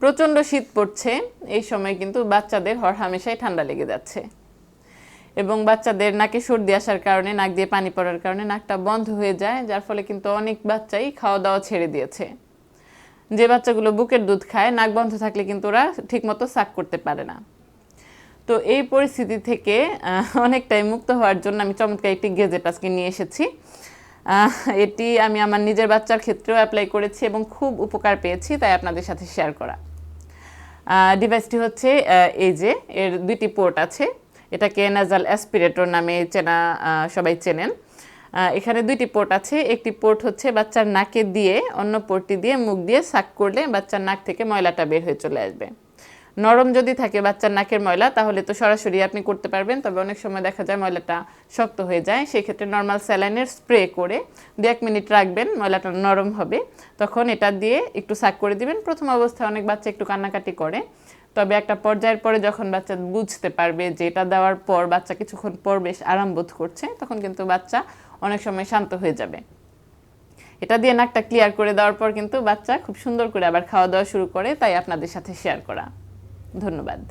প্রচণ্ড শীত পড়ছে, এই সময় কিন্তু বাচ্চাদের হরহামেশাই ঠান্ডা লেগে যাচ্ছে এবং বাচ্চাদের নাকে সর্দি আসার কারণে, নাক দিয়ে পানি পড়ার কারণে নাকটা বন্ধ হয়ে যায়, যার ফলে কিন্তু অনেক বাচ্চাই খাওয়া দাওয়া ছেড়ে দিয়েছে। যে বাচ্চাগুলো বুকের দুধ খায়, নাক বন্ধ থাকলে কিন্তু ওরা ঠিকমতো সাক করতে পারে না। তো এই পরিস্থিতি থেকে অনেকটাই মুক্ত হওয়ার জন্য আমি চমৎকার একটি গেজেট আজকে নিয়ে এসেছি। এটি আমি আমার নিজের বাচ্চার ক্ষেত্রেও অ্যাপ্লাই করেছি এবং খুব উপকার পেয়েছি, তাই আপনাদের সাথে শেয়ার করা। ডিভাইসটি হচ্ছে এই যে, এর দুইটি পোর্ট আছে। এটাকে নাজাল অ্যাসপিরেটর নামে সবাই চেনেন। এখানে দুইটি পোর্ট আছে। একটি পোর্ট হচ্ছে বাচ্চার নাকে দিয়ে, অন্য পোর্টটি দিয়ে মুখ দিয়ে সাক করলে বাচ্চার নাক থেকে ময়লাটা বের হয়ে চলে আসবে। নরম যদি থাকে বাচ্চার নাকের ময়লা, তাহলে তো সরাসরি আপনি করতে পারবেন, তবে অনেক সময় দেখা যায় ময়লাটা শক্ত হয়ে যায়। সেক্ষেত্রে নর্মাল স্যালাইনের স্প্রে করে 2-1 মিনিট রাখবেন, ময়লাটা নরম হবে, তখন এটা দিয়ে একটু সাক করে দিবেন। প্রথম অবস্থায় অনেক বাচ্চা একটু কান্নাকাটি করে, তবে একটা পর্যায়ের পরে যখন বাচ্চা বুঝতে পারবে যে এটা দেওয়ার পর বাচ্চা কিছুক্ষণ পর বেশ আরাম বোধ করছে, তখন কিন্তু বাচ্চা অনেক সময় শান্ত হয়ে যাবে। এটা দিয়ে নাকটা ক্লিয়ার করে দেওয়ার পর কিন্তু বাচ্চা খুব সুন্দর করে আবার খাওয়া দাওয়া শুরু করে, তাই আপনাদের সাথে শেয়ার করা। ধন্যবাদ।